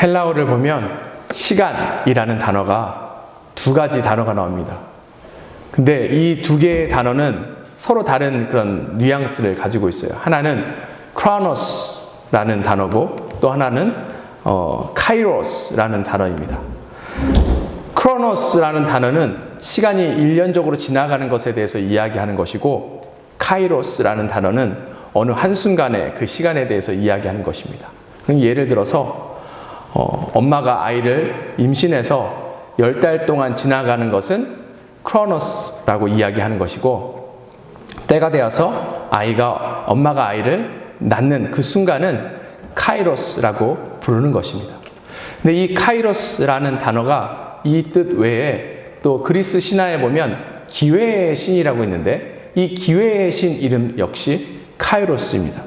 헬라어를 보면 시간이라는 단어가 두 가지 단어가 나옵니다. 근데 이 두 개의 단어는 서로 다른 그런 뉘앙스를 가지고 있어요. 하나는 크로노스라는 단어고 또 하나는 카이로스라는 단어입니다. 크로노스라는 단어는 시간이 일련적으로 지나가는 것에 대해서 이야기하는 것이고, 카이로스라는 단어는 어느 한순간의 그 시간에 대해서 이야기하는 것입니다. 예를 들어서 엄마가 아이를 임신해서 10달 동안 지나가는 것은 크로노스라고 이야기하는 것이고, 때가 되어서 엄마가 아이를 낳는 그 순간은 카이로스라고 부르는 것입니다. 근데 이 카이로스라는 단어가 이 뜻 외에 또 그리스 신화에 보면 기회의 신이라고 있는데, 이 기회의 신 이름 역시 카이로스입니다.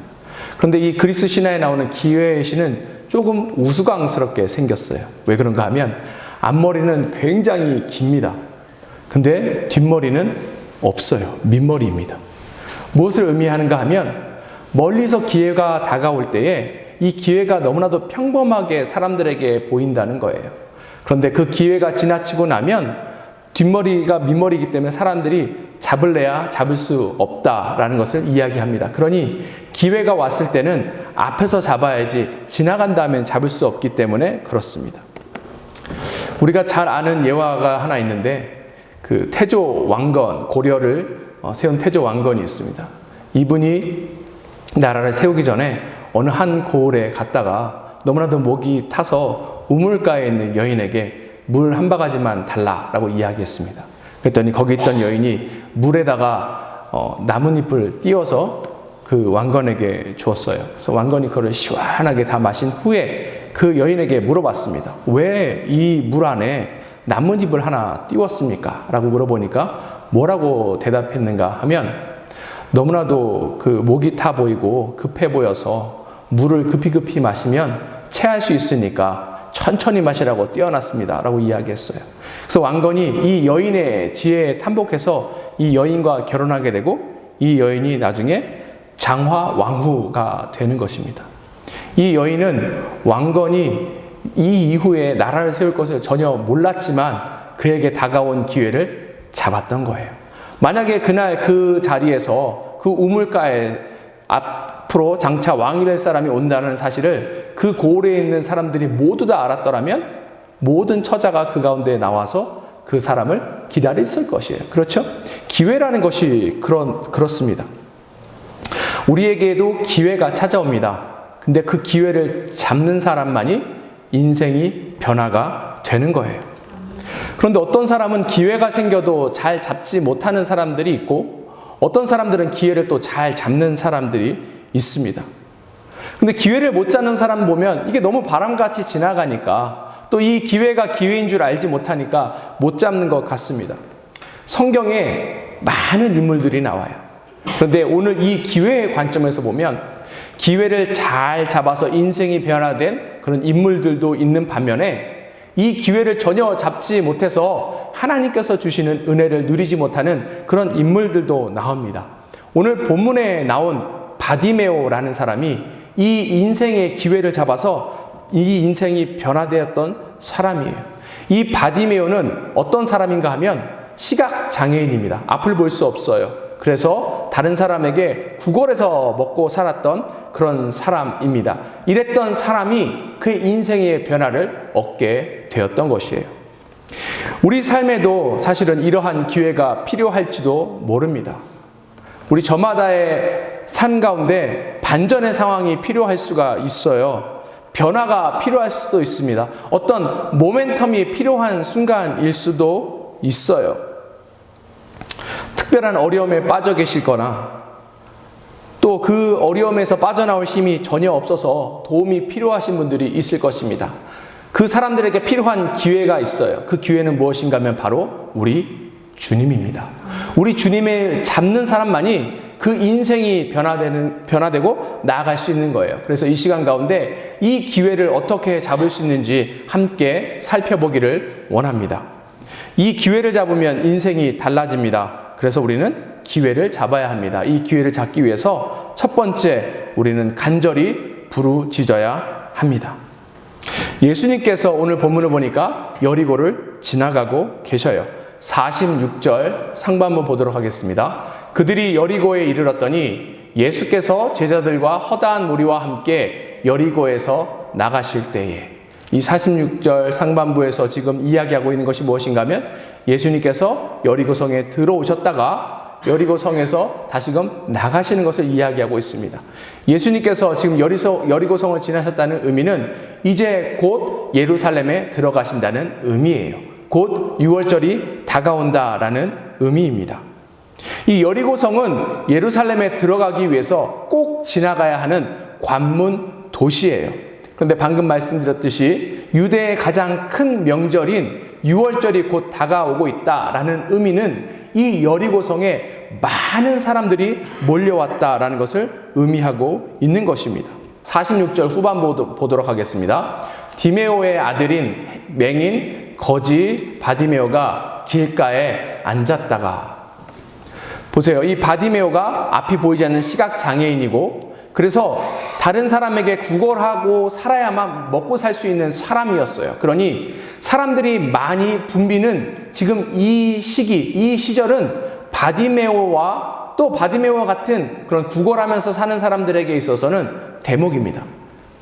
그런데 이 그리스 신화에 나오는 기회의 신은 조금 우스꽝스럽게 생겼어요. 왜 그런가 하면 앞머리는 굉장히 깁니다. 근데 뒷머리는 없어요. 민머리입니다. 무엇을 의미하는가 하면 멀리서 기회가 다가올 때에 이 기회가 너무나도 평범하게 사람들에게 보인다는 거예요. 그런데 그 기회가 지나치고 나면 뒷머리가 민머리이기 때문에 사람들이 잡을래야 잡을 수 없다라는 것을 이야기합니다. 그러니 기회가 왔을 때는 앞에서 잡아야지 지나간 다음엔 잡을 수 없기 때문에 그렇습니다. 우리가 잘 아는 예화가 하나 있는데, 그 태조 왕건, 고려를 세운 태조 왕건이 있습니다. 이분이 나라를 세우기 전에 어느 한 고을에 갔다가 너무나도 목이 타서 우물가에 있는 여인에게 물 한 바가지만 달라라고 이야기했습니다. 그랬더니 거기 있던 여인이 물에다가 나뭇잎을 띄워서 그 왕건에게 주었어요. 그래서 왕건이 그걸 시원하게 다 마신 후에 그 여인에게 물어봤습니다. 왜 이 물 안에 나뭇잎을 하나 띄웠습니까? 라고 물어보니까 뭐라고 대답했는가 하면, 너무나도 그 목이 타 보이고 급해 보여서 물을 급히 마시면 체할 수 있으니까 천천히 마시라고 띄워놨습니다 라고 이야기했어요. 그래서 왕건이 이 여인의 지혜에 탐복해서 이 여인과 결혼하게 되고, 이 여인이 나중에 장화왕후가 되는 것입니다. 이 여인은 왕건이 이 이후에 나라를 세울 것을 전혀 몰랐지만 그에게 다가온 기회를 잡았던 거예요. 만약에 그날 그 자리에서 그 우물가에 앞으로 장차 왕이 될 사람이 온다는 사실을 그 고을에 있는 사람들이 모두 다 알았더라면 모든 처자가 그 가운데 나와서 그 사람을 기다렸을 것이에요. 그렇죠? 기회라는 것이 그렇습니다. 우리에게도 기회가 찾아옵니다. 근데 그 기회를 잡는 사람만이 인생이 변화가 되는 거예요. 그런데 어떤 사람은 기회가 생겨도 잘 잡지 못하는 사람들이 있고, 어떤 사람들은 기회를 또 잘 잡는 사람들이 있습니다. 근데 기회를 못 잡는 사람 보면 이게 너무 바람같이 지나가니까, 또 이 기회가 기회인 줄 알지 못하니까 못 잡는 것 같습니다. 성경에 많은 인물들이 나와요. 그런데 오늘 이 기회의 관점에서 보면 기회를 잘 잡아서 인생이 변화된 그런 인물들도 있는 반면에, 이 기회를 전혀 잡지 못해서 하나님께서 주시는 은혜를 누리지 못하는 그런 인물들도 나옵니다. 오늘 본문에 나온 바디메오라는 사람이 이 인생의 기회를 잡아서 이 인생이 변화되었던 사람이에요. 이 바디메오는 어떤 사람인가 하면 시각장애인입니다. 앞을 볼 수 없어요. 그래서 다른 사람에게 구걸해서 먹고 살았던 그런 사람입니다. 이랬던 사람이 그의 인생의 변화를 얻게 되었던 것이에요. 우리 삶에도 사실은 이러한 기회가 필요할지도 모릅니다. 우리 저마다의 삶 가운데 반전의 상황이 필요할 수가 있어요. 변화가 필요할 수도 있습니다. 어떤 모멘텀이 필요한 순간일 수도 있어요. 특별한 어려움에 빠져 계시거나, 또 그 어려움에서 빠져나올 힘이 전혀 없어서 도움이 필요하신 분들이 있을 것입니다. 그 사람들에게 필요한 기회가 있어요. 그 기회는 무엇인가 하면 바로 우리 주님입니다. 우리 주님을 잡는 사람만이 그 인생이 변화되고 나아갈 수 있는 거예요. 그래서 이 시간 가운데 이 기회를 어떻게 잡을 수 있는지 함께 살펴보기를 원합니다. 이 기회를 잡으면 인생이 달라집니다. 그래서 우리는 기회를 잡아야 합니다. 이 기회를 잡기 위해서 첫 번째, 우리는 간절히 부르짖어야 합니다. 예수님께서 오늘 본문을 보니까 여리고를 지나가고 계셔요. 46절 상반부 보도록 하겠습니다. 그들이 여리고에 이르렀더니 예수께서 제자들과 허다한 무리와 함께 여리고에서 나가실 때에, 이 46절 상반부에서 지금 이야기하고 있는 것이 무엇인가 하면 예수님께서 여리고성에 들어오셨다가 여리고성에서 다시금 나가시는 것을 이야기하고 있습니다. 예수님께서 지금 여리고성을 지나셨다는 의미는 이제 곧 예루살렘에 들어가신다는 의미예요. 곧 6월절이 다가온다라는 의미입니다. 이 여리고성은 예루살렘에 들어가기 위해서 꼭 지나가야 하는 관문 도시예요. 그런데 방금 말씀드렸듯이 유대의 가장 큰 명절인 6월절이 곧 다가오고 있다라는 의미는 이 여리고성에 많은 사람들이 몰려왔다라는 것을 의미하고 있는 것입니다. 46절 후반부 보도록 하겠습니다. 디메오의 아들인 맹인 거지 바디메오가 길가에 앉았다가, 보세요. 이 바디메오가 앞이 보이지 않는 시각장애인이고, 그래서 다른 사람에게 구걸하고 살아야만 먹고 살 수 있는 사람이었어요. 그러니 사람들이 많이 붐비는 지금 이 시기, 이 시절은 바디메오와 또 바디메오와 같은 그런 구걸하면서 사는 사람들에게 있어서는 대목입니다.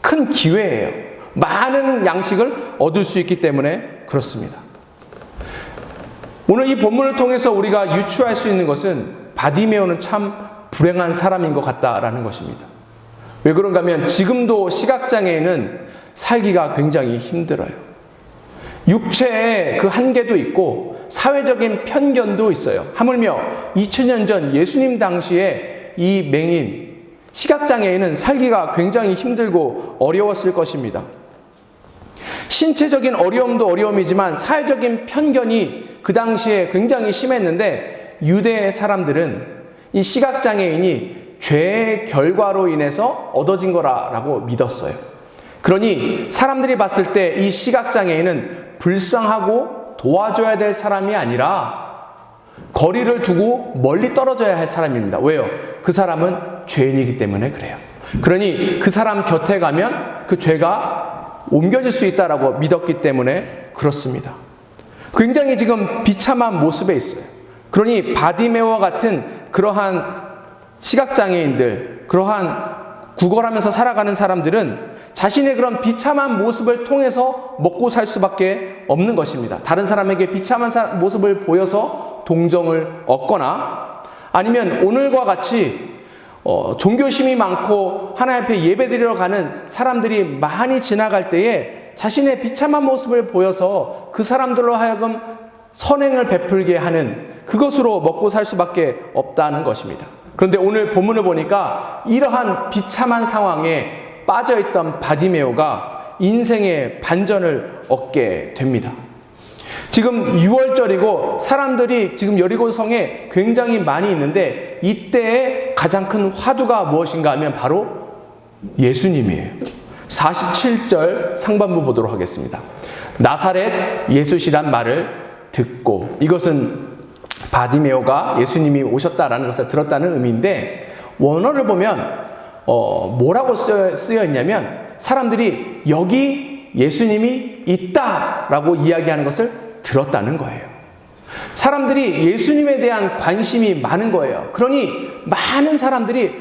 큰 기회예요. 많은 양식을 얻을 수 있기 때문에 그렇습니다. 오늘 이 본문을 통해서 우리가 유추할 수 있는 것은 바디메오는 참 불행한 사람인 것 같다라는 것입니다. 왜 그런가 하면 지금도 시각장애인은 살기가 굉장히 힘들어요. 육체의 그 한계도 있고 사회적인 편견도 있어요. 하물며 2000년 전 예수님 당시에 이 맹인, 시각장애인은 살기가 굉장히 힘들고 어려웠을 것입니다. 신체적인 어려움도 어려움이지만 사회적인 편견이 그 당시에 굉장히 심했는데 유대 사람들은 이 시각장애인이 죄의 결과로 인해서 얻어진 거라고 믿었어요. 그러니 사람들이 봤을 때 이 시각장애인은 불쌍하고 도와줘야 될 사람이 아니라 거리를 두고 멀리 떨어져야 할 사람입니다. 왜요? 그 사람은 죄인이기 때문에 그래요. 그러니 그 사람 곁에 가면 그 죄가 옮겨질 수 있다라고 믿었기 때문에 그렇습니다. 굉장히 지금 비참한 모습에 있어요. 그러니 바디메오와 같은 그러한 시각장애인들, 그러한 구걸하면서 살아가는 사람들은 자신의 그런 비참한 모습을 통해서 먹고 살 수밖에 없는 것입니다. 다른 사람에게 비참한 모습을 보여서 동정을 얻거나, 아니면 오늘과 같이 종교심이 많고 하나님 앞에 예배드리러 가는 사람들이 많이 지나갈 때에 자신의 비참한 모습을 보여서 그 사람들로 하여금 선행을 베풀게 하는, 그것으로 먹고 살 수밖에 없다는 것입니다. 그런데 오늘 본문을 보니까 이러한 비참한 상황에 빠져있던 바디메오가 인생의 반전을 얻게 됩니다. 지금 6월절이고 사람들이 지금 여리고성에 굉장히 많이 있는데 이때의 가장 큰 화두가 무엇인가 하면 바로 예수님이에요. 47절 상반부 보도록 하겠습니다. 나사렛 예수시란 말을 듣고, 이것은 바디메오가 예수님이 오셨다라는 것을 들었다는 의미인데, 원어를 보면 뭐라고 쓰여 있냐면 사람들이 여기 예수님이 있다라고 이야기하는 것을 들었다는 거예요. 사람들이 예수님에 대한 관심이 많은 거예요. 그러니 많은 사람들이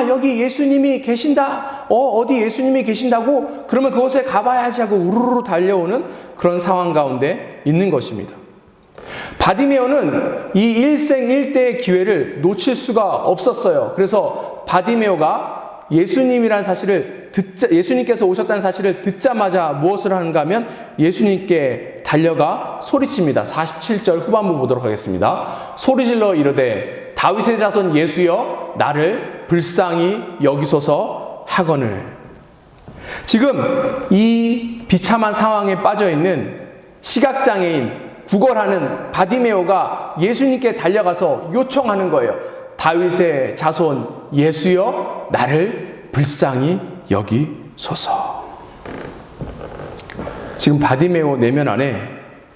여기 예수님이 계신다. 어디 예수님이 계신다고? 그러면 그곳에 가봐야지 하고 우르르 달려오는 그런 상황 가운데 있는 것입니다. 바디메오는 이 일생일대의 기회를 놓칠 수가 없었어요. 그래서 바디메오가 예수님이라는 사실을 예수님께서 오셨다는 사실을 듣자마자 무엇을 하는가 하면 예수님께 달려가 소리칩니다. 47절 후반부 보도록 하겠습니다. 소리질러 이르되 다윗의 자손 예수여 나를 불쌍히 여기소서 하거늘. 지금 이 비참한 상황에 빠져있는 시각장애인, 구걸하는 바디메오가 예수님께 달려가서 요청하는 거예요. 다윗의 자손 예수여 나를 불쌍히 여기소서. 지금 바디메오 내면 안에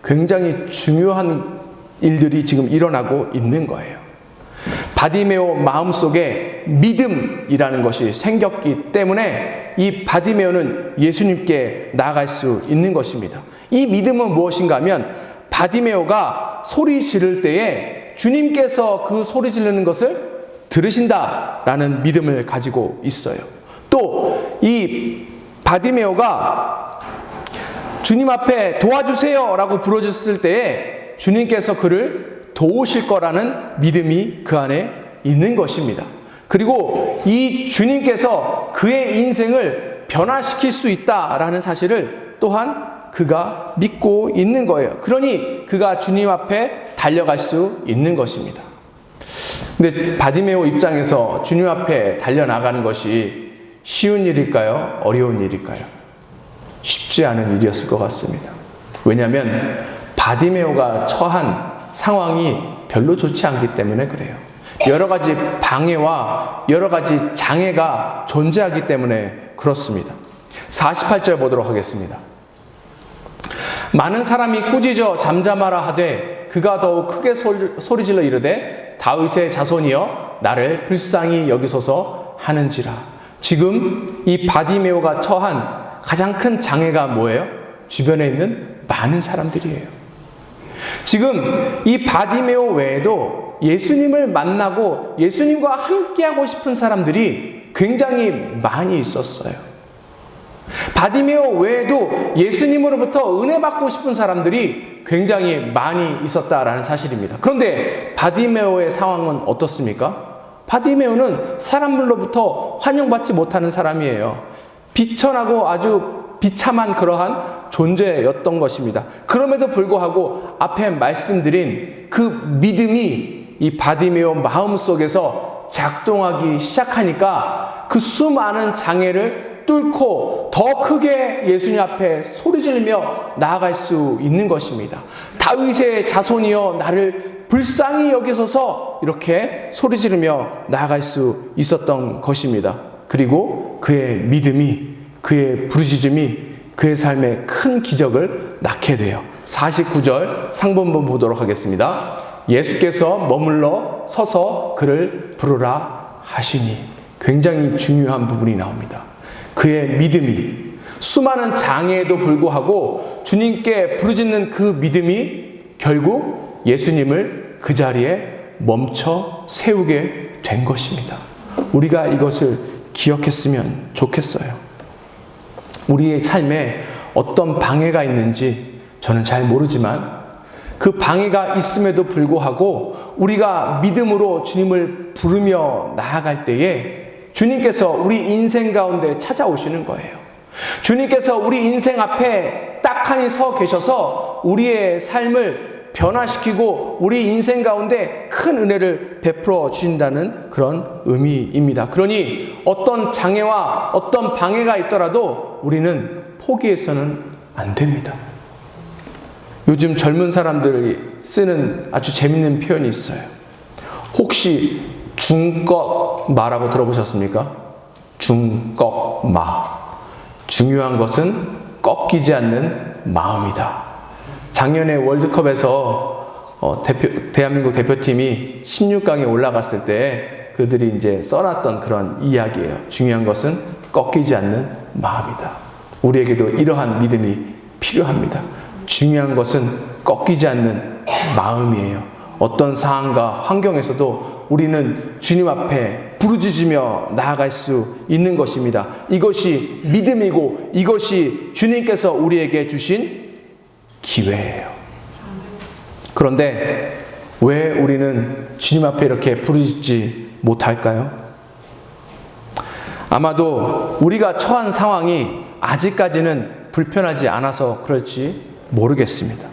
굉장히 중요한 일들이 지금 일어나고 있는 거예요. 바디메오 마음속에 믿음이라는 것이 생겼기 때문에 이 바디메오는 예수님께 나아갈 수 있는 것입니다. 이 믿음은 무엇인가 하면 바디메오가 소리 지를 때에 주님께서 그 소리 지르는 것을 들으신다라는 믿음을 가지고 있어요. 또 이 바디메오가 주님 앞에 도와주세요 라고 부르짖을 때에 주님께서 그를 도우실 거라는 믿음이 그 안에 있는 것입니다. 그리고 이 주님께서 그의 인생을 변화시킬 수 있다라는 사실을 또한 그가 믿고 있는 거예요. 그러니 그가 주님 앞에 달려갈 수 있는 것입니다. 근데 바디메오 입장에서 주님 앞에 달려나가는 것이 쉬운 일일까요? 어려운 일일까요? 쉽지 않은 일이었을 것 같습니다. 왜냐하면 바디메오가 처한 상황이 별로 좋지 않기 때문에 그래요. 여러 가지 방해와 여러 가지 장애가 존재하기 때문에 그렇습니다. 48절 보도록 하겠습니다. 많은 사람이 꾸짖어 잠잠하라 하되 그가 더욱 크게 소리질러 이르되 다윗의 자손이여 나를 불쌍히 여기소서 하는지라. 지금 이 바디메오가 처한 가장 큰 장애가 뭐예요? 주변에 있는 많은 사람들이에요. 지금 이 바디메오 외에도 예수님을 만나고 예수님과 함께하고 싶은 사람들이 굉장히 많이 있었어요. 바디메오 외에도 예수님으로부터 은혜 받고 싶은 사람들이 굉장히 많이 있었다라는 사실입니다. 그런데 바디메오의 상황은 어떻습니까? 바디메오는 사람들로부터 환영받지 못하는 사람이에요. 비천하고 아주 비참한 그러한 존재였던 것입니다. 그럼에도 불구하고 앞에 말씀드린 그 믿음이 이 바디메오 마음속에서 작동하기 시작하니까 그 수많은 장애를 뚫고 더 크게 예수님 앞에 소리지르며 나아갈 수 있는 것입니다. 다윗의 자손이여 나를 불쌍히 여기소서 이렇게 소리지르며 나아갈 수 있었던 것입니다. 그리고 그의 믿음이, 그의 부르짖음이 그의 삶에 큰 기적을 낳게 돼요. 49절 상본부 보도록 하겠습니다. 예수께서 머물러 서서 그를 부르라 하시니. 굉장히 중요한 부분이 나옵니다. 그의 믿음이, 수많은 장애에도 불구하고 주님께 부르짖는 그 믿음이 결국 예수님을 그 자리에 멈춰 세우게 된 것입니다. 우리가 이것을 기억했으면 좋겠어요. 우리의 삶에 어떤 방해가 있는지 저는 잘 모르지만 그 방해가 있음에도 불구하고 우리가 믿음으로 주님을 부르며 나아갈 때에 주님께서 우리 인생 가운데 찾아오시는 거예요. 주님께서 우리 인생 앞에 딱하니 서 계셔서 우리의 삶을 변화시키고 우리 인생 가운데 큰 은혜를 베풀어 주신다는 그런 의미입니다. 그러니 어떤 장애와 어떤 방해가 있더라도 우리는 포기해서는 안 됩니다. 요즘 젊은 사람들이 쓰는 아주 재밌는 표현이 있어요. 혹시 중꺾마라고 들어보셨습니까? 중꺾마. 중요한 것은 꺾이지 않는 마음이다. 작년에 월드컵에서 대한민국 대표팀이 16강에 올라갔을 때 그들이 이제 써놨던 그런 이야기예요. 중요한 것은 꺾이지 않는 마음이다. 우리에게도 이러한 믿음이 필요합니다. 중요한 것은 꺾이지 않는 마음이에요. 어떤 상황과 환경에서도 우리는 주님 앞에 부르짖으며 나아갈 수 있는 것입니다. 이것이 믿음이고 이것이 주님께서 우리에게 주신 기회예요. 그런데 왜 우리는 주님 앞에 이렇게 부르짖지 못할까요? 아마도 우리가 처한 상황이 아직까지는 불편하지 않아서 그럴지 모르겠습니다.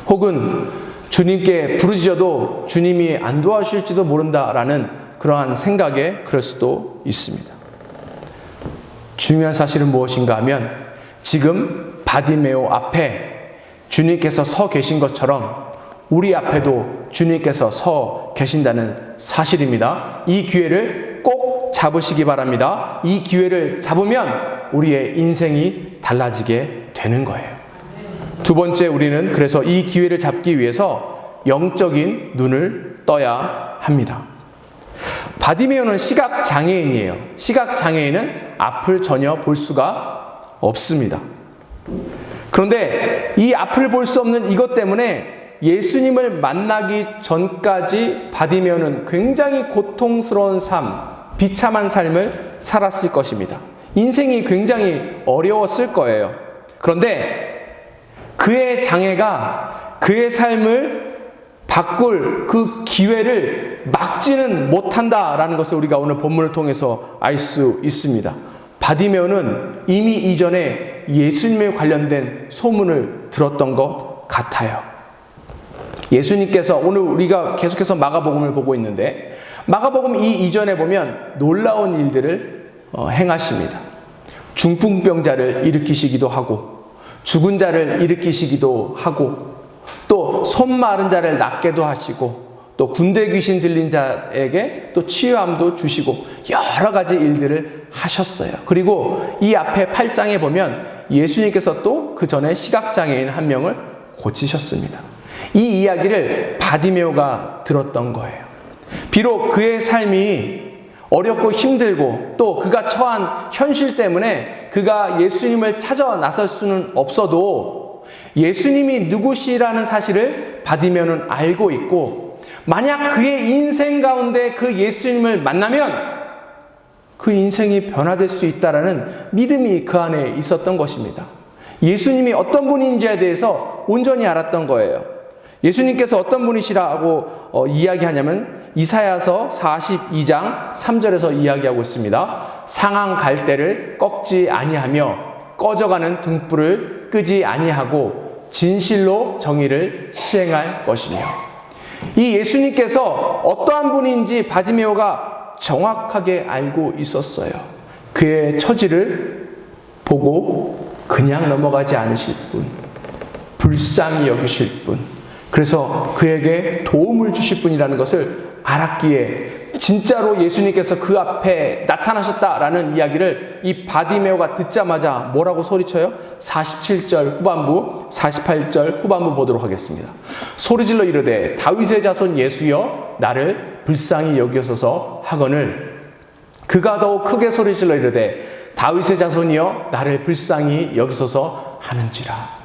혹은 주님께 부르짖어도 주님이 안 도와주실지도 모른다라는 그러한 생각에 그럴 수도 있습니다. 중요한 사실은 무엇인가 하면 지금 바디메오 앞에 주님께서 서 계신 것처럼 우리 앞에도 주님께서 서 계신다는 사실입니다. 이 기회를 꼭 잡으시기 바랍니다. 이 기회를 잡으면 우리의 인생이 달라지게 되는 거예요. 두 번째, 우리는 그래서 이 기회를 잡기 위해서 영적인 눈을 떠야 합니다. 바디메오는 시각장애인이에요. 시각장애인은 앞을 전혀 볼 수가 없습니다. 그런데 이 앞을 볼 수 없는 이것 때문에 예수님을 만나기 전까지 바디메오는 굉장히 고통스러운 삶, 비참한 삶을 살았을 것입니다. 인생이 굉장히 어려웠을 거예요. 그런데 그의 장애가 그의 삶을 바꿀 그 기회를 막지는 못한다라는 것을 우리가 오늘 본문을 통해서 알 수 있습니다. 바디메오는 이미 이전에 예수님에 관련된 소문을 들었던 것 같아요. 예수님께서 오늘 우리가 계속해서 마가복음을 보고 있는데 마가복음 이 이전에 보면 놀라운 일들을 행하십니다. 중풍병자를 일으키시기도 하고 죽은 자를 일으키시기도 하고 또 손 마른 자를 낫게도 하시고 또 군대 귀신 들린 자에게 또 치유함도 주시고 여러 가지 일들을 하셨어요. 그리고 이 앞에 8장에 보면 예수님께서 또 그 전에 시각장애인 한 명을 고치셨습니다. 이 이야기를 바디메오가 들었던 거예요. 비록 그의 삶이 어렵고 힘들고 또 그가 처한 현실 때문에 그가 예수님을 찾아 나설 수는 없어도 예수님이 누구시라는 사실을 바디메오는 알고 있고 만약 그의 인생 가운데 그 예수님을 만나면 그 인생이 변화될 수 있다라는 믿음이 그 안에 있었던 것입니다. 예수님이 어떤 분인지에 대해서 온전히 알았던 거예요. 예수님께서 어떤 분이시라고 이야기하냐면 이사야서 42장 3절에서 이야기하고 있습니다. 상한 갈대를 꺾지 아니하며 꺼져가는 등불을 끄지 아니하고 진실로 정의를 시행할 것이며 이 예수님께서 어떠한 분인지 바디메오가 정확하게 알고 있었어요. 그의 처지를 보고 그냥 넘어가지 않으실 분, 불쌍히 여기실 분, 그래서 그에게 도움을 주실 분이라는 것을 알았기에 진짜로 예수님께서 그 앞에 나타나셨다라는 이야기를 이 바디메오가 듣자마자 뭐라고 소리쳐요? 47절 후반부, 48절 후반부 보도록 하겠습니다. 소리질러 이르되 다윗의 자손 예수여 나를 불쌍히 여기소서 하거늘 그가 더욱 크게 소리질러 이르되 다윗의 자손이여 나를 불쌍히 여기소서 하는지라.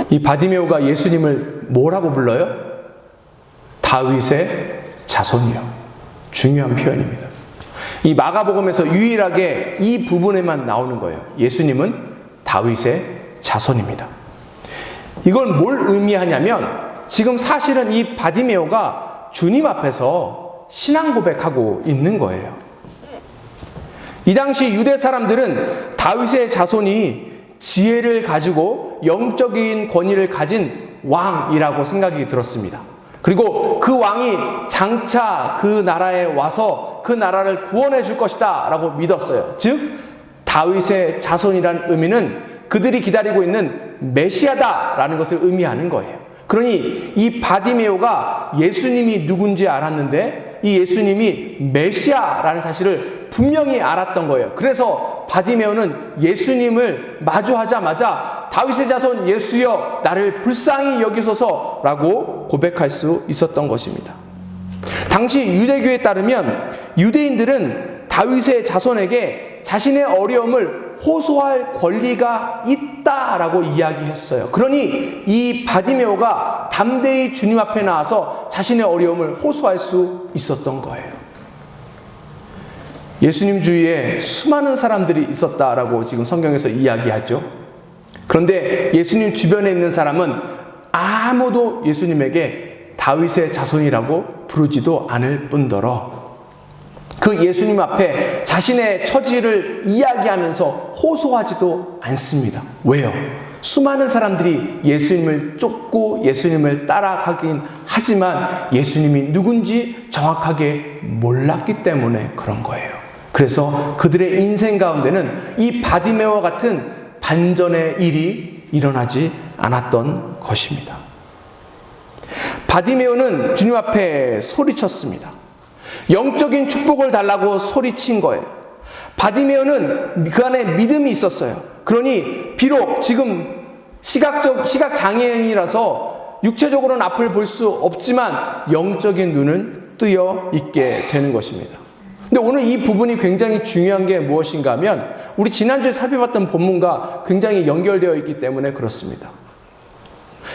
이 바디메오가 예수님을 뭐라고 불러요? 다윗의 자손이요. 중요한 표현입니다. 이 마가복음에서 유일하게 이 부분에만 나오는 거예요. 예수님은 다윗의 자손입니다. 이건 뭘 의미하냐면 지금 사실은 이 바디메오가 주님 앞에서 신앙 고백하고 있는 거예요. 이 당시 유대 사람들은 다윗의 자손이 지혜를 가지고 영적인 권위를 가진 왕이라고 생각이 들었습니다. 그리고 그 왕이 장차 그 나라에 와서 그 나라를 구원해 줄 것이다 라고 믿었어요. 즉 다윗의 자손이라는 의미는 그들이 기다리고 있는 메시아다 라는 것을 의미하는 거예요. 그러니 이 바디메오가 예수님이 누군지 알았는데 이 예수님이 메시아라는 사실을 분명히 알았던 거예요. 그래서 바디메오는 예수님을 마주하자마자 다윗의 자손 예수여 나를 불쌍히 여기소서라고 고백할 수 있었던 것입니다. 당시 유대교에 따르면 유대인들은 다윗의 자손에게 자신의 어려움을 호소할 권리가 있다라고 이야기했어요. 그러니 이 바디메오가 담대히 주님 앞에 나와서 자신의 어려움을 호소할 수 있었던 거예요. 예수님 주위에 수많은 사람들이 있었다라고 지금 성경에서 이야기하죠. 그런데 예수님 주변에 있는 사람은 아무도 예수님에게 다윗의 자손이라고 부르지도 않을 뿐더러 그 예수님 앞에 자신의 처지를 이야기하면서 호소하지도 않습니다. 왜요? 수많은 사람들이 예수님을 쫓고 예수님을 따라가긴 하지만 예수님이 누군지 정확하게 몰랐기 때문에 그런 거예요. 그래서 그들의 인생 가운데는 이 바디메오와 같은 반전의 일이 일어나지 않았던 것입니다. 바디메오는 주님 앞에 소리쳤습니다. 영적인 축복을 달라고 소리친 거예요. 바디메오는 그 안에 믿음이 있었어요. 그러니 비록 지금 시각 장애인이라서 육체적으로는 앞을 볼 수 없지만 영적인 눈은 뜨여 있게 되는 것입니다. 근데 오늘 이 부분이 굉장히 중요한 게 무엇인가 하면 우리 지난주에 살펴봤던 본문과 굉장히 연결되어 있기 때문에 그렇습니다.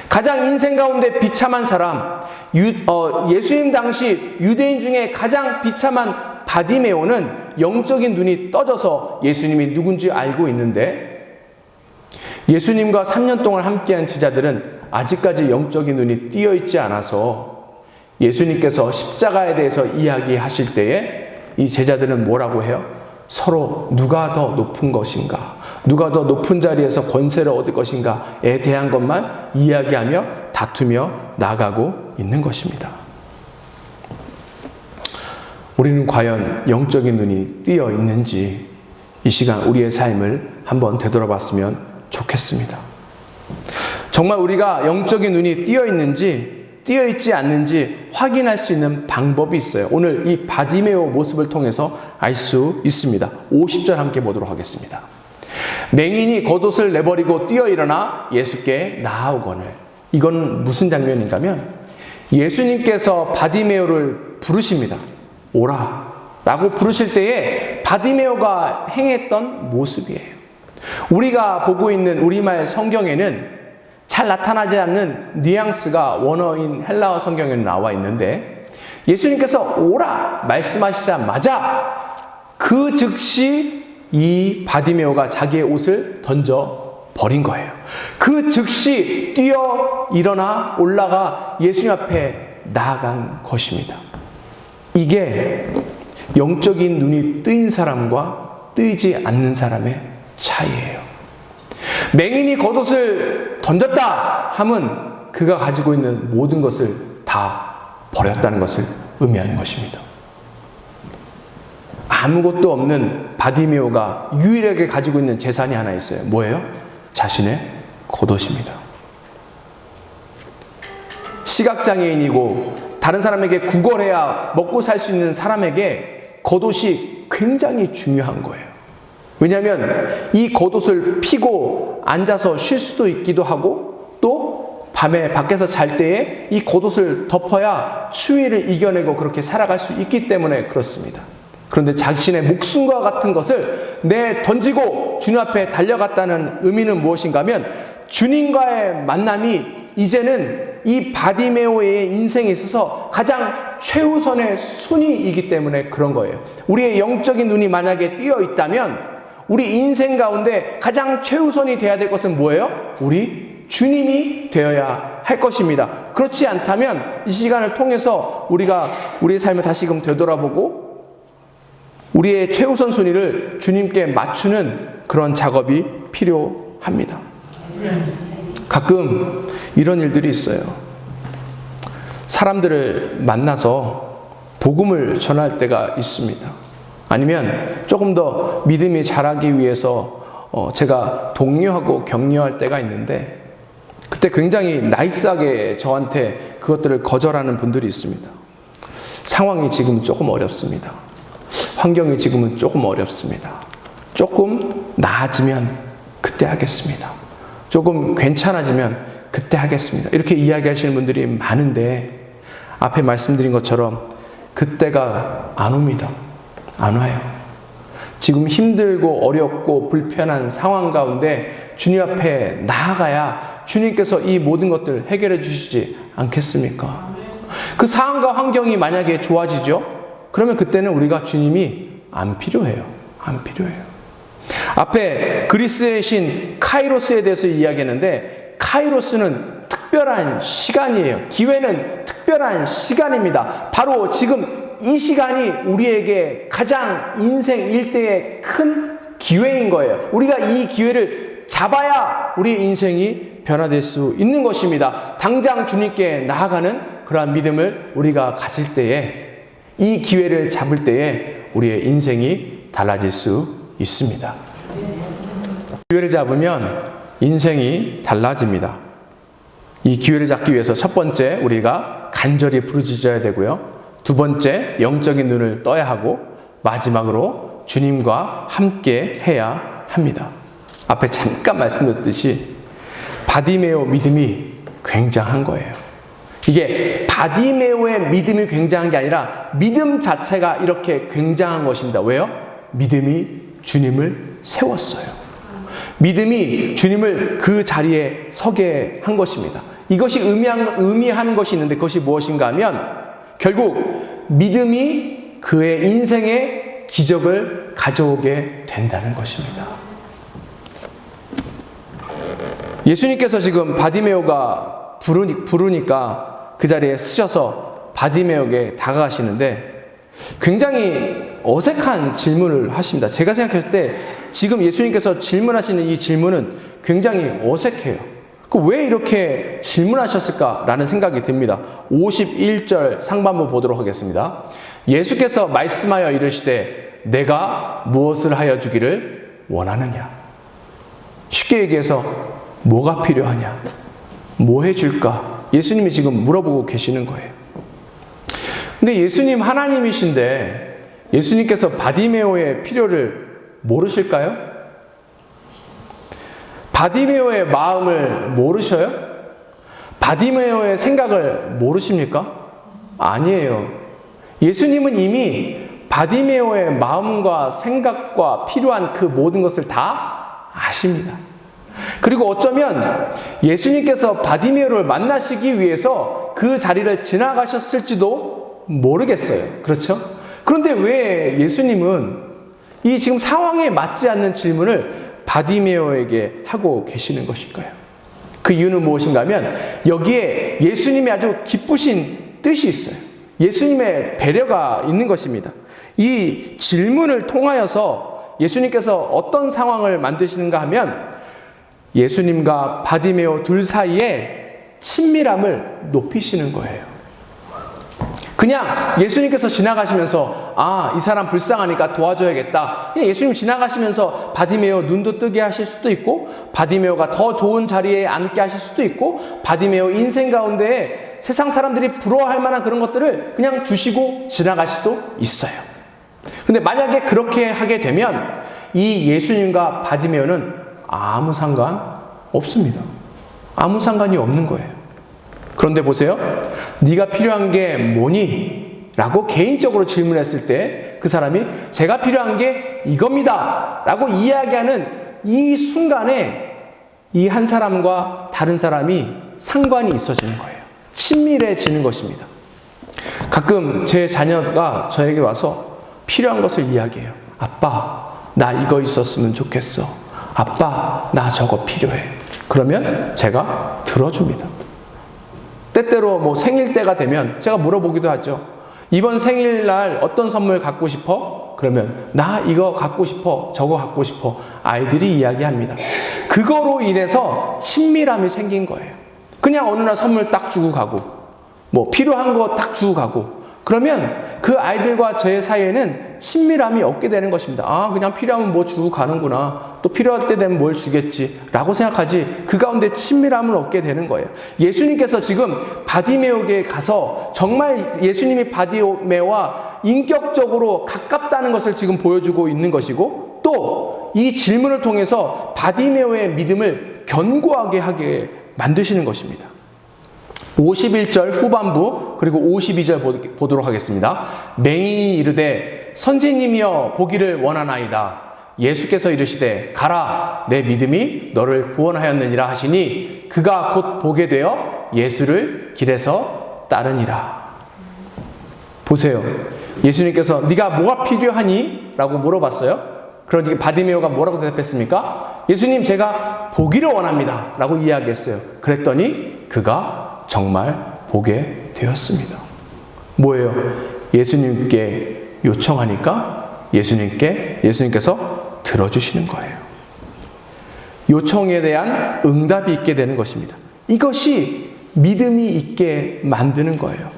가장 인생 가운데 비참한 사람, 예수님 당시 유대인 중에 가장 비참한 바디메오는 영적인 눈이 떠져서 예수님이 누군지 알고 있는데 예수님과 3년 동안 함께한 제자들은 아직까지 영적인 눈이 띄어 있지 않아서 예수님께서 십자가에 대해서 이야기하실 때에 이 제자들은 뭐라고 해요? 서로 누가 더 높은 것인가, 누가 더 높은 자리에서 권세를 얻을 것인가에 대한 것만 이야기하며 다투며 나가고 있는 것입니다. 우리는 과연 영적인 눈이 띄어 있는지 이 시간 우리의 삶을 한번 되돌아봤으면 좋겠습니다. 정말 우리가 영적인 눈이 띄어 있는지 띄어 있지 않는지 확인할 수 있는 방법이 있어요. 오늘 이 바디메오 모습을 통해서 알 수 있습니다. 50절 함께 보도록 하겠습니다. 맹인이 겉옷을 내버리고 뛰어 일어나 예수께 나아오거늘. 이건 무슨 장면인가 하면 예수님께서 바디메오를 부르십니다. 오라 라고 부르실 때에 바디메오가 행했던 모습이에요. 우리가 보고 있는 우리말 성경에는 잘 나타나지 않는 뉘앙스가 원어인 헬라어 성경에는 나와 있는데 예수님께서 오라 말씀하시자마자 그 즉시 이 바디메오가 자기의 옷을 던져 버린 거예요. 그 즉시 뛰어 일어나 올라가 예수님 앞에 나아간 것입니다. 이게 영적인 눈이 뜨인 사람과 뜨이지 않는 사람의 차이예요. 맹인이 겉옷을 던졌다 함은 그가 가지고 있는 모든 것을 다 버렸다는 것을 의미하는 것입니다. 아무것도 없는 바디메오가 유일하게 가지고 있는 재산이 하나 있어요. 뭐예요? 자신의 겉옷입니다. 시각장애인이고 다른 사람에게 구걸해야 먹고 살 수 있는 사람에게 겉옷이 굉장히 중요한 거예요. 왜냐하면 이 겉옷을 피고 앉아서 쉴 수도 있기도 하고 또 밤에 밖에서 잘 때에 이 겉옷을 덮어야 추위를 이겨내고 그렇게 살아갈 수 있기 때문에 그렇습니다. 그런데 자신의 목숨과 같은 것을 던지고 주님 앞에 달려갔다는 의미는 무엇인가 하면 주님과의 만남이 이제는 이 바디메오의 인생에 있어서 가장 최우선의 순위이기 때문에 그런 거예요. 우리의 영적인 눈이 만약에 띄어 있다면 우리 인생 가운데 가장 최우선이 되어야 될 것은 뭐예요? 우리 주님이 되어야 할 것입니다. 그렇지 않다면 이 시간을 통해서 우리가 우리의 삶을 다시금 되돌아보고 우리의 최우선 순위를 주님께 맞추는 그런 작업이 필요합니다. 가끔 이런 일들이 있어요. 사람들을 만나서 복음을 전할 때가 있습니다. 아니면 조금 더 믿음이 자라기 위해서 제가 독려하고 격려할 때가 있는데 그때 굉장히 나이스하게 저한테 그것들을 거절하는 분들이 있습니다. 상황이 지금 조금 어렵습니다. 환경이 지금은 조금 어렵습니다. 조금 나아지면 그때 하겠습니다. 조금 괜찮아지면 그때 하겠습니다. 이렇게 이야기하시는 분들이 많은데 앞에 말씀드린 것처럼 그때가 안 옵니다. 안 와요. 지금 힘들고 어렵고 불편한 상황 가운데 주님 앞에 나아가야 주님께서 이 모든 것들을 해결해 주시지 않겠습니까? 그 상황과 환경이 만약에 좋아지죠? 그러면 그때는 우리가 주님이 안 필요해요. 안 필요해요. 앞에 그리스의 신 카이로스에 대해서 이야기했는데 카이로스는 특별한 시간이에요. 기회는 특별한 시간입니다. 바로 지금 이 시간이 우리에게 가장 인생 일대의 큰 기회인 거예요. 우리가 이 기회를 잡아야 우리 인생이 변화될 수 있는 것입니다. 당장 주님께 나아가는 그러한 믿음을 우리가 가질 때에 이 기회를 잡을 때에 우리의 인생이 달라질 수 있습니다. 기회를 잡으면 인생이 달라집니다. 이 기회를 잡기 위해서 첫 번째 우리가 간절히 부르짖어야 되고요. 두 번째 영적인 눈을 떠야 하고 마지막으로 주님과 함께 해야 합니다. 앞에 잠깐 말씀드렸듯이 바디메오 믿음이 굉장한 거예요. 이게 바디메오의 믿음이 굉장한 게 아니라 믿음 자체가 이렇게 굉장한 것입니다. 왜요? 믿음이 주님을 세웠어요. 믿음이 주님을 그 자리에 서게 한 것입니다. 이것이 의미하는 것이 있는데 그것이 무엇인가 하면 결국 믿음이 그의 인생에 기적을 가져오게 된다는 것입니다. 예수님께서 지금 바디메오가 부르니까 그 자리에 쓰셔서 바디메오에게 다가가시는데 굉장히 어색한 질문을 하십니다. 제가 생각했을 때 지금 예수님께서 질문하시는 이 질문은 굉장히 어색해요. 왜 이렇게 질문하셨을까라는 생각이 듭니다. 51절 상반부 보도록 하겠습니다. 예수께서 말씀하여 이르시되 내가 무엇을 하여 주기를 원하느냐. 쉽게 얘기해서 뭐가 필요하냐? 뭐 해줄까? 예수님이 지금 물어보고 계시는 거예요. 근데 예수님 하나님이신데 예수님께서 바디메오의 필요를 모르실까요? 바디메오의 마음을 모르셔요? 바디메오의 생각을 모르십니까? 아니에요. 예수님은 이미 바디메오의 마음과 생각과 필요한 그 모든 것을 다 아십니다. 그리고 어쩌면 예수님께서 바디메오를 만나시기 위해서 그 자리를 지나가셨을지도 모르겠어요. 그렇죠? 그런데 왜 예수님은 이 지금 상황에 맞지 않는 질문을 바디메오에게 하고 계시는 것일까요? 그 이유는 무엇인가 하면 여기에 예수님이 아주 기쁘신 뜻이 있어요. 예수님의 배려가 있는 것입니다. 이 질문을 통하여서 예수님께서 어떤 상황을 만드시는가 하면 예수님과 바디메오 둘 사이에 친밀함을 높이시는 거예요. 그냥 예수님께서 지나가시면서 이 사람 불쌍하니까 도와줘야겠다. 그냥 예수님 지나가시면서 바디메오 눈도 뜨게 하실 수도 있고 바디메오가 더 좋은 자리에 앉게 하실 수도 있고 바디메오 인생 가운데 세상 사람들이 부러워할 만한 그런 것들을 그냥 주시고 지나갈 수도 있어요. 근데 만약에 그렇게 하게 되면 이 예수님과 바디메오는 아무 상관 없습니다. 아무 상관이 없는 거예요. 그런데 보세요. 네가 필요한 게 뭐니? 라고 개인적으로 질문했을 때 그 사람이 제가 필요한 게 이겁니다. 라고 이야기하는 이 순간에 이 한 사람과 다른 사람이 상관이 있어지는 거예요. 친밀해지는 것입니다. 가끔 제 자녀가 저에게 와서 필요한 것을 이야기해요. 아빠, 나 이거 있었으면 좋겠어. 아빠, 나 저거 필요해. 그러면 제가 들어줍니다. 때때로 생일 때가 되면 제가 물어보기도 하죠. 이번 생일날 어떤 선물 갖고 싶어? 그러면 나 이거 갖고 싶어. 저거 갖고 싶어. 아이들이 이야기합니다. 그거로 인해서 친밀함이 생긴 거예요. 그냥 어느 날 선물 딱 주고 가고 필요한 거 딱 주고 가고 그러면 그 아이들과 저의 사이에는 친밀함이 없게 되는 것입니다. 그냥 필요하면 뭐 주고 가는구나. 또 필요할 때 되면 뭘 주겠지. 라고 생각하지 그 가운데 친밀함을 얻게 되는 거예요. 예수님께서 지금 바디메오에게 가서 정말 예수님이 바디메오와 인격적으로 가깝다는 것을 지금 보여주고 있는 것이고 또 이 질문을 통해서 바디메오의 믿음을 견고하게 하게 만드시는 것입니다. 51절 후반부 그리고 52절 보도록 하겠습니다. 맹인이 이르되 선지님이여 보기를 원하나이다. 예수께서 이르시되 가라 내 믿음이 너를 구원하였느니라 하시니 그가 곧 보게 되어 예수를 길에서 따르니라. 보세요. 예수님께서 네가 뭐가 필요하니? 라고 물어봤어요. 그러니 바디메오가 뭐라고 대답했습니까? 예수님 제가 보기를 원합니다. 라고 이야기했어요. 그랬더니 그가 정말 보게 되었습니다. 뭐예요? 예수님께 요청하니까 예수님께서 들어주시는 거예요. 요청에 대한 응답이 있게 되는 것입니다. 이것이 믿음이 있게 만드는 거예요.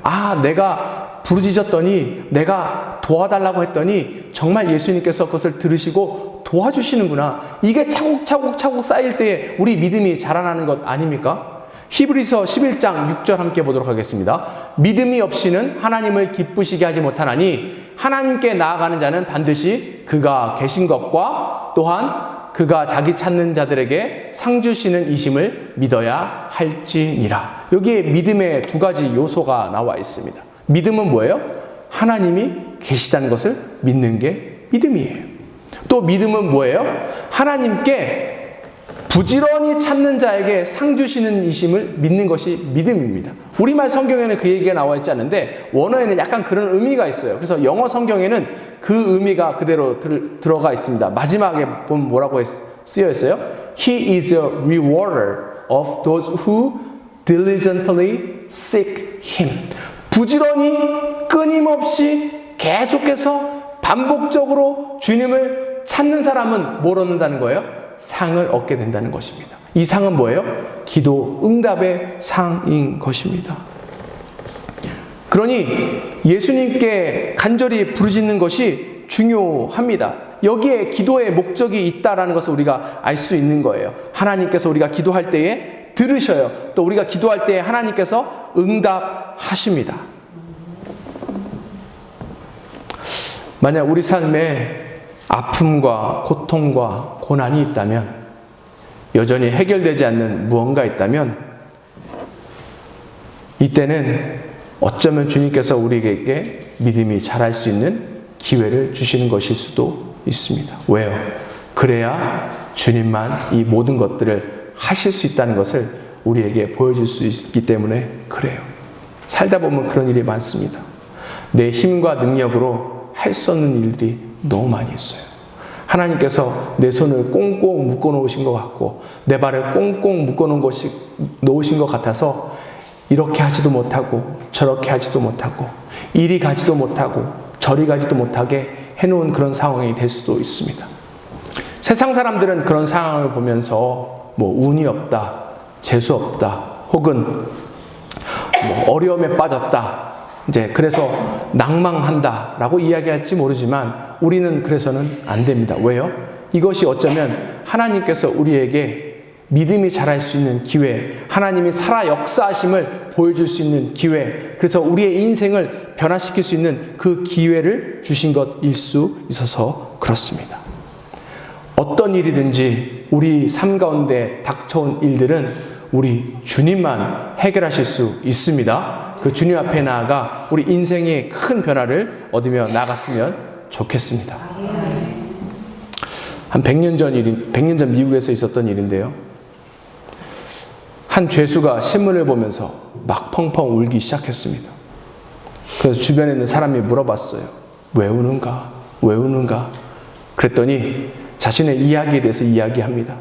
내가 부르짖었더니 내가 도와달라고 했더니 정말 예수님께서 그것을 들으시고 도와주시는구나. 이게 차곡차곡 쌓일 때에 우리 믿음이 자라나는 것 아닙니까? 히브리서 11장 6절 함께 보도록 하겠습니다. 믿음이 없이는 하나님을 기쁘시게 하지 못하나니 하나님께 나아가는 자는 반드시 그가 계신 것과 또한 그가 자기 찾는 자들에게 상 주시는 이심을 믿어야 할지니라. 여기에 믿음의 두 가지 요소가 나와 있습니다. 믿음은 뭐예요? 하나님이 계시다는 것을 믿는 게 믿음이에요. 또 믿음은 뭐예요? 하나님께 부지런히 찾는 자에게 상 주시는 이심을 믿는 것이 믿음입니다. 우리말 성경에는 그 얘기가 나와 있지 않는데 원어에는 약간 그런 의미가 있어요. 그래서 영어 성경에는 그 의미가 그대로 들어가 있습니다. 마지막에 보면 뭐라고 쓰여 있어요? He is a rewarder of those who diligently seek him. 부지런히 끊임없이 계속해서 반복적으로 주님을 찾는 사람은 뭘 얻는다는 거예요? 상을 얻게 된다는 것입니다. 이 상은 뭐예요? 기도 응답의 상인 것입니다. 그러니 예수님께 간절히 부르짖는 것이 중요합니다. 여기에 기도의 목적이 있다라는 것을 우리가 알 수 있는 거예요. 하나님께서 우리가 기도할 때에 들으셔요. 또 우리가 기도할 때에 하나님께서 응답하십니다. 만약 우리 삶에 아픔과 고통과 고난이 있다면, 여전히 해결되지 않는 무언가 있다면, 이때는 어쩌면 주님께서 우리에게 믿음이 자랄 수 있는 기회를 주시는 것일 수도 있습니다. 왜요? 그래야 주님만 이 모든 것들을 하실 수 있다는 것을 우리에게 보여줄 수 있기 때문에 그래요. 살다 보면 그런 일이 많습니다. 내 힘과 능력으로 할 수 없는 일들이 너무 많이 있어요. 하나님께서 내 손을 꽁꽁 묶어 놓으신 것 같고 내 발을 꽁꽁 묶어 놓으신 것 같아서 이렇게 하지도 못하고 저렇게 하지도 못하고 이리 가지도 못하고 저리 가지도 못하게 해놓은 그런 상황이 될 수도 있습니다. 세상 사람들은 그런 상황을 보면서 뭐 운이 없다, 재수 없다, 혹은 뭐 어려움에 빠졌다, 이제 그래서 낭망한다라고 이야기할지 모르지만 우리는 그래서는 안 됩니다. 왜요? 이것이 어쩌면 하나님께서 우리에게 믿음이 자랄 수 있는 기회, 하나님이 살아 역사하심을 보여줄 수 있는 기회, 그래서 우리의 인생을 변화시킬 수 있는 그 기회를 주신 것일 수 있어서 그렇습니다. 어떤 일이든지 우리 삶 가운데 닥쳐온 일들은 우리 주님만 해결하실 수 있습니다. 그 주님 앞에 나아가 우리 인생의 큰 변화를 얻으며 나갔으면 좋겠습니다. 한 100년 전 미국에서 있었던 일인데요. 한 죄수가 신문을 보면서 막 펑펑 울기 시작했습니다. 그래서 주변에 있는 사람이 물어봤어요. 왜 우는가? 왜 우는가? 그랬더니 자신의 이야기에 대해서 이야기합니다.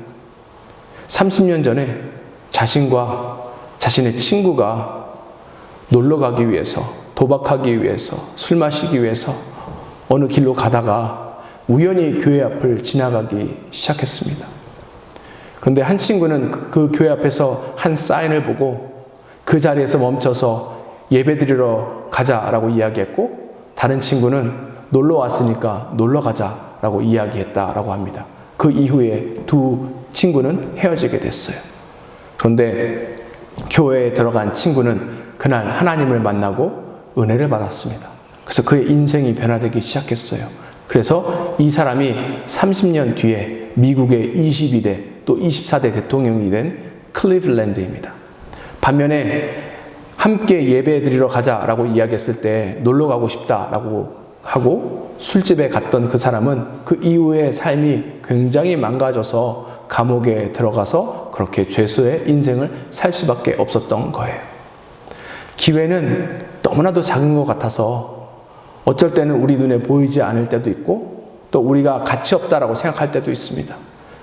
30년 전에 자신과 자신의 친구가 놀러 가기 위해서, 도박하기 위해서, 술 마시기 위해서 어느 길로 가다가 우연히 교회 앞을 지나가기 시작했습니다. 그런데 한 친구는 그 교회 앞에서 한 사인을 보고 그 자리에서 멈춰서 예배드리러 가자라고 이야기했고, 다른 친구는 놀러 왔으니까 놀러 가자라고 이야기했다라고 합니다. 그 이후에 두 친구는 헤어지게 됐어요. 그런데 교회에 들어간 친구는 그날 하나님을 만나고 은혜를 받았습니다. 그래서 그의 인생이 변화되기 시작했어요. 그래서 이 사람이 30년 뒤에 미국의 22대 또 24대 대통령이 된 클리블랜드입니다. 반면에 함께 예배 드리러 가자라고 이야기했을 때 놀러 가고 싶다라고 하고 술집에 갔던 그 사람은 그 이후의 삶이 굉장히 망가져서 감옥에 들어가서 그렇게 죄수의 인생을 살 수밖에 없었던 거예요. 기회는 너무나도 작은 것 같아서 어쩔 때는 우리 눈에 보이지 않을 때도 있고 또 우리가 가치 없다라고 생각할 때도 있습니다.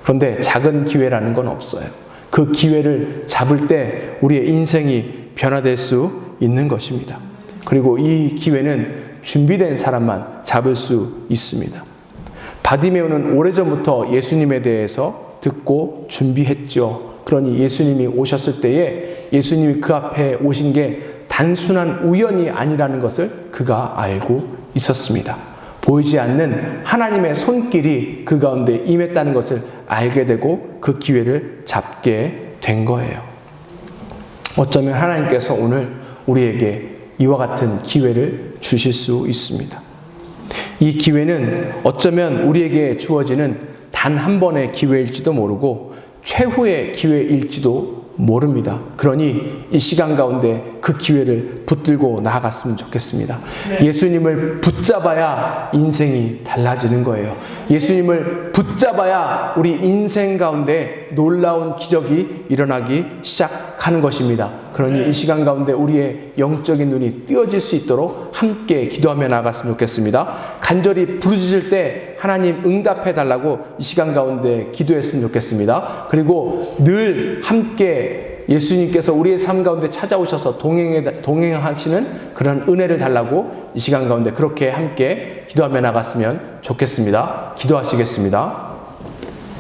그런데 작은 기회라는 건 없어요. 그 기회를 잡을 때 우리의 인생이 변화될 수 있는 것입니다. 그리고 이 기회는 준비된 사람만 잡을 수 있습니다. 바디메오는 오래전부터 예수님에 대해서 듣고 준비했죠. 그러니 예수님이 오셨을 때에 예수님이 그 앞에 오신 게 단순한 우연이 아니라는 것을 그가 알고 있었습니다. 보이지 않는 하나님의 손길이 그 가운데 임했다는 것을 알게 되고 그 기회를 잡게 된 거예요. 어쩌면 하나님께서 오늘 우리에게 이와 같은 기회를 주실 수 있습니다. 이 기회는 어쩌면 우리에게 주어지는 단 한 번의 기회일지도 모르고 최후의 기회일지도 모릅니다. 그러니 이 시간 가운데 그 기회를 붙들고 나아갔으면 좋겠습니다. 예수님을 붙잡아야 인생이 달라지는 거예요. 예수님을 붙잡아야 우리 인생 가운데 놀라운 기적이 일어나기 시작하는 것입니다. 그러니 이 시간 가운데 우리의 영적인 눈이 띄어질 수 있도록 함께 기도하며 나아갔으면 좋겠습니다. 간절히 부르짖을 때 하나님 응답해 달라고 이 시간 가운데 기도했으면 좋겠습니다. 그리고 늘 함께 예수님께서 우리의 삶 가운데 찾아오셔서 동행하시는 그런 은혜를 달라고 이 시간 가운데 그렇게 함께 기도하며 나갔으면 좋겠습니다. 기도하시겠습니다.